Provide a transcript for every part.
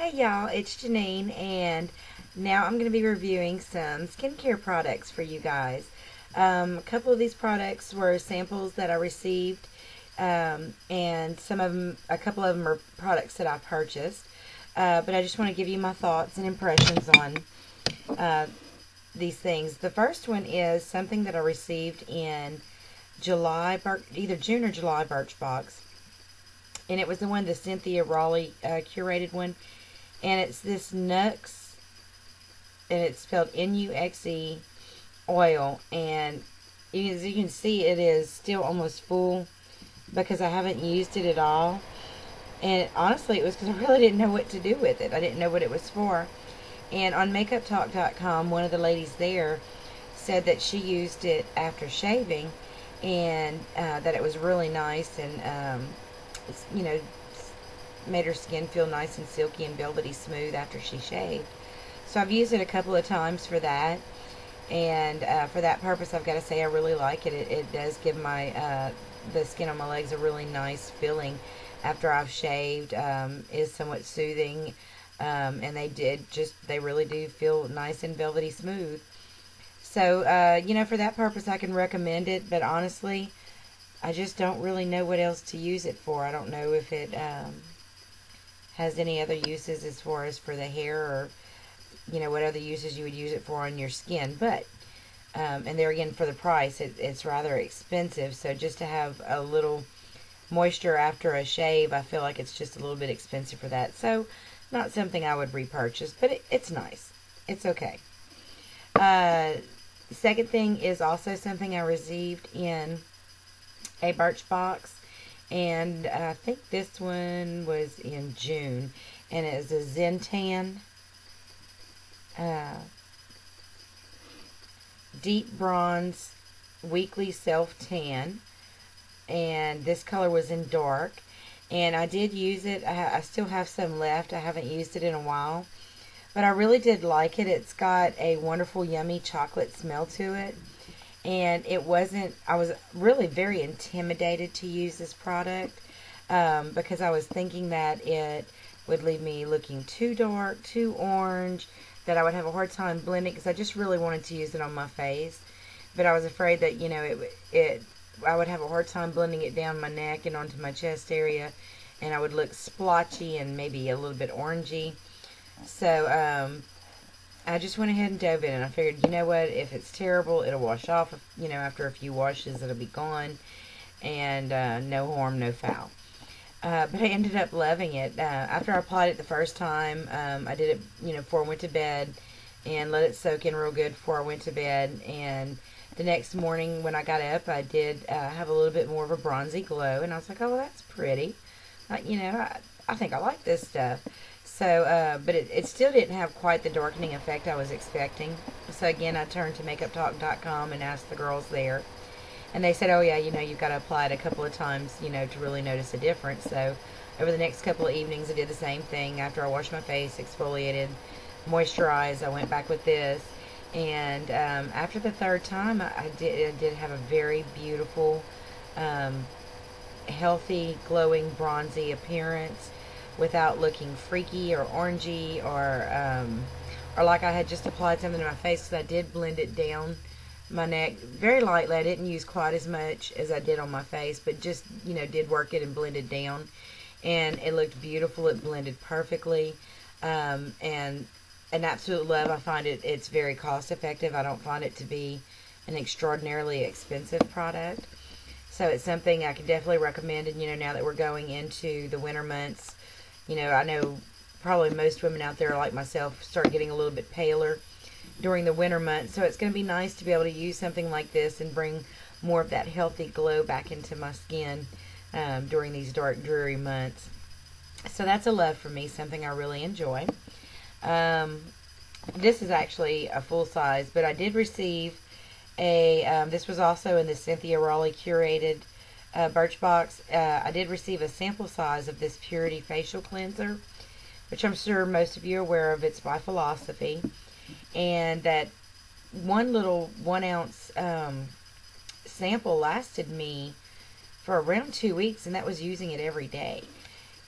Hey y'all, it's Janine, and now I'm going to be reviewing some skincare products for you guys. A couple of these products were samples that I received, and a couple of them are products that I purchased. But I just want to give you my thoughts and impressions on uh, these things. The first one is something that I received in either June or July Birchbox, and it was the Cynthia Raleigh curated one, and it's this Nux, and it's spelled Nuxe oil, and as you can see, it is still almost full because I haven't used it at all. And honestly, it was because I really didn't know what to do with it. I didn't know what it was for. And on makeuptalk.com, one of the ladies there said that she used it after shaving, and that it was really nice, and you know, made her skin feel nice and silky and velvety smooth after she shaved. So I've used it a couple of times for that, and for that purpose, I've got to say I really like it. It does give the skin on my legs a really nice feeling after I've shaved. Is somewhat soothing, and they really do feel nice and velvety smooth. So for that purpose, I can recommend it. But honestly, I just don't really know what else to use it for. I don't know if it has any other uses as far as for the hair, or what other uses you would use it for on your skin. But and there again, for the price, it's rather expensive. So just to have a little moisture after a shave, I feel like it's just a little bit expensive for that. So not something I would repurchase, but it's nice. It's okay. Second thing is also something I received in a Birchbox, and I think this one was in June, and it is a Zentan Deep Bronze Weekly Self Tan, and this color was in dark, and I did use it. I still have some left. I haven't used it in a while, but I really did like it. It's got a wonderful yummy chocolate smell to it. And I was really very intimidated to use this product because I was thinking that it would leave me looking too dark, too orange, that I would have a hard time blending, because I just really wanted to use it on my face. But I was afraid that, I would have a hard time blending it down my neck and onto my chest area, and I would look splotchy and maybe a little bit orangey. So, I just went ahead and dove in, and I figured, you know what, if it's terrible, it'll wash off, after a few washes, it'll be gone, and no harm, no foul. But I ended up loving it. After I applied it the first time, I did it, before I went to bed, and let it soak in real good before I went to bed, and the next morning when I got up, I did have a little bit more of a bronzy glow, and I was like, oh, well, that's pretty. I think I like this stuff. So, but it still didn't have quite the darkening effect I was expecting. So again, I turned to makeuptalk.com and asked the girls there. And they said, oh yeah, you've got to apply it a couple of times, to really notice a difference. So over the next couple of evenings, I did the same thing. After I washed my face, exfoliated, moisturized, I went back with this. And after the third time, I did have a very beautiful, healthy, glowing, bronzy appearance, without looking freaky or orangey, or like I had just applied something to my face, because I did blend it down my neck very lightly. I didn't use quite as much as I did on my face, but just did work it and blend it down, and it looked beautiful. It blended perfectly, and an absolute love. I find it's very cost effective. I don't find it to be an extraordinarily expensive product, so it's something I can definitely recommend. And now that we're going into the winter months, I know probably most women out there, like myself, start getting a little bit paler during the winter months. So it's going to be nice to be able to use something like this and bring more of that healthy glow back into my skin during these dark, dreary months. So that's a love for me, something I really enjoy. This is actually a full size, but I did receive this was also in the Cynthia Raleigh curated Birchbox. I did receive a sample size of this Purity Facial Cleanser, which I'm sure most of you are aware of. It's by Philosophy, and that one little 1 ounce sample lasted me for around 2 weeks, and that was using it every day.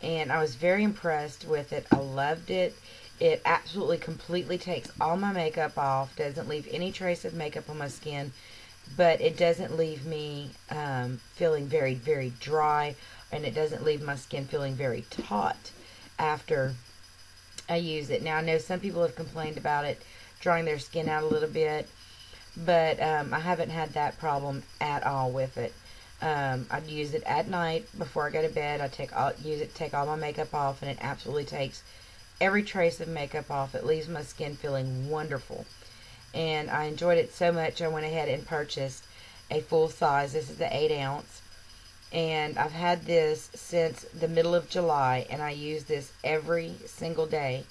and I was very impressed with it. I loved it. It absolutely completely takes all my makeup off, doesn't leave any trace of makeup on my skin, but it doesn't leave me feeling very, very dry, and it doesn't leave my skin feeling very taut after I use it. Now, I know some people have complained about it drying their skin out a little bit, but I haven't had that problem at all with it. I'd use it at night before I go to bed. Use it to take all my makeup off, and it absolutely takes every trace of makeup off. It leaves my skin feeling wonderful, and I enjoyed it so much I went ahead and purchased a full size. This is the 8 ounce, and I've had this since the middle of July, and I use this every single day,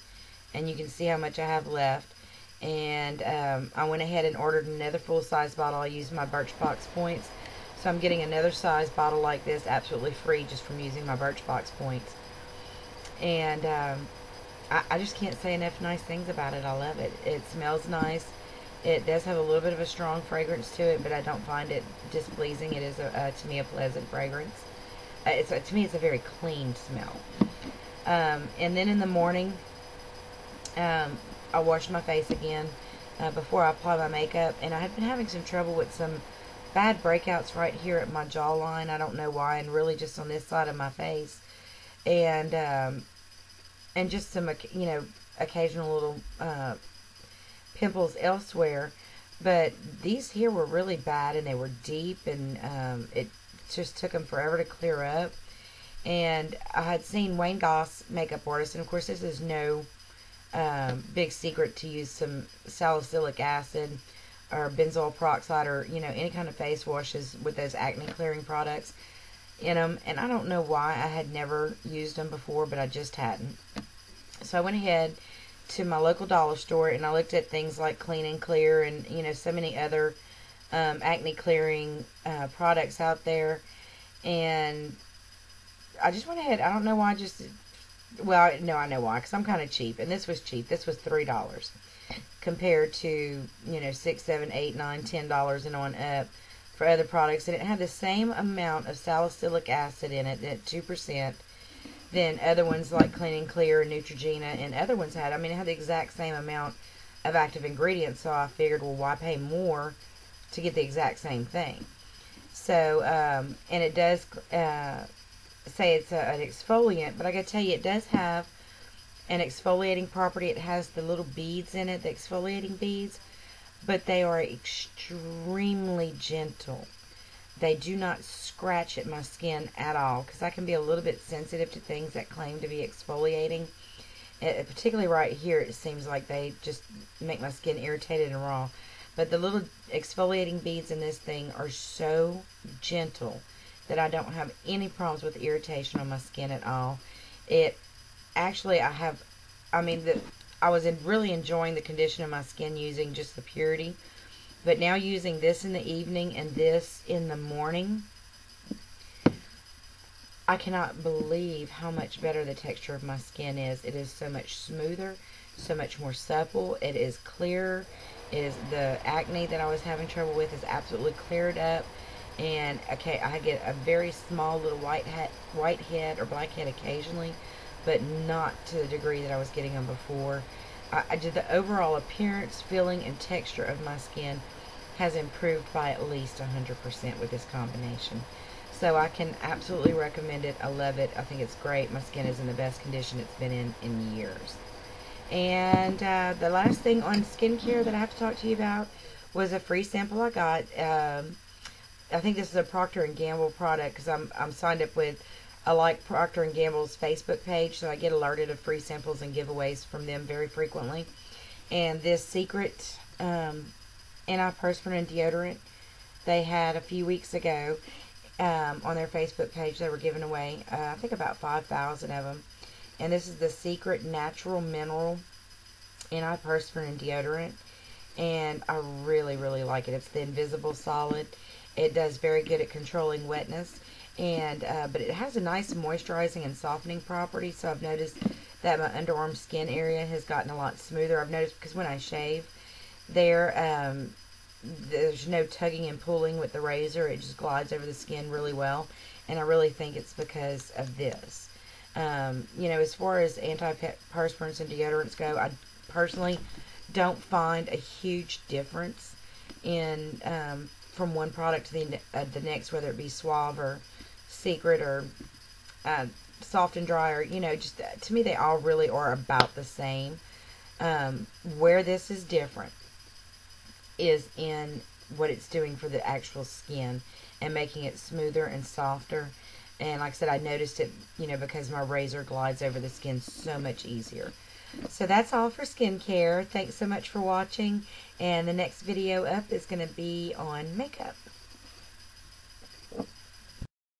and you can see how much I have left. And I went ahead and ordered another full size bottle. I used my Birchbox points, so I'm getting another size bottle like this absolutely free just from using my Birchbox points. And I just can't say enough nice things about it. I love it. It smells nice. It does have a little bit of a strong fragrance to it, but I don't find it displeasing. It is, to me, a pleasant fragrance. To me, it's a very clean smell. And then in the morning, I washed my face again before I apply my makeup, and I had been having some trouble with some bad breakouts right here at my jawline. I don't know why, and really just on this side of my face, and just some, occasional little pimples elsewhere. But these here were really bad, and they were deep, and it just took them forever to clear up. And I had seen Wayne Goss, makeup artist, and of course this is no big secret to use some salicylic acid or benzoyl peroxide, or any kind of face washes with those acne clearing products in them. And I don't know why I had never used them before, but I just hadn't. So I went ahead to my local dollar store, and I looked at things like Clean and Clear, and so many other acne clearing products out there. And I just went ahead. I don't know why. Well, no, I know why, because I'm kind of cheap, and this was cheap. This was $3 compared to $6, $7, $8, $9, $10 and on up for other products, and it had the same amount of salicylic acid in it at 2% than other ones like Clean and Clear and Neutrogena and other ones had. I mean, it had the exact same amount of active ingredients, so I figured, well, why pay more to get the exact same thing? So, and it does say it's an exfoliant, but I gotta tell you, it does have an exfoliating property. It has the little beads in it, the exfoliating beads, but they are extremely gentle. They do not scratch at my skin at all, because I can be a little bit sensitive to things that claim to be exfoliating. Particularly right here, it seems like they just make my skin irritated and raw. But the little exfoliating beads in this thing are so gentle that I don't have any problems with irritation on my skin at all. It actually, I was really enjoying the condition of my skin using just the Purity, but now using this in the evening and this in the morning, I cannot believe how much better the texture of my skin is. It is so much smoother, so much more supple. It is clearer. The acne that I was having trouble with is absolutely cleared up. And okay, I get a very small little white head or blackhead occasionally, but not to the degree that I was getting them before. I did the overall appearance, feeling, and texture of my skin has improved by at least 100% with this combination. So I can absolutely recommend it. I love it. I think it's great. My skin is in the best condition it's been in years. And the last thing on skincare that I have to talk to you about was a free sample I got. I think this is a Procter & Gamble product, because I'm signed up with, I like Procter & Gamble's Facebook page, so I get alerted of free samples and giveaways from them very frequently. And this Secret antiperspirant deodorant they had a few weeks ago on their Facebook page, they were giving away, I think about 5,000 of them. And this is the Secret Natural Mineral antiperspirant deodorant, and I really, really like it. It's the invisible solid. It does very good at controlling wetness, and but it has a nice moisturizing and softening property. So I've noticed that my underarm skin area has gotten a lot smoother. I've noticed because when I shave there, there's no tugging and pulling with the razor. It just glides over the skin really well, and I really think it's because of this. You know, as far as antiperspirants and deodorants go, I personally don't find a huge difference in from one product to the next, whether it be Suave or Secret or uh, Soft and Dry, or, you know, just to me they all really are about the same. Where this is different is in what it's doing for the actual skin and making it smoother and softer. And like I said, I noticed it, you know, because my razor glides over the skin so much easier. So that's all for skincare. Thanks so much for watching. And the next video up is going to be on makeup.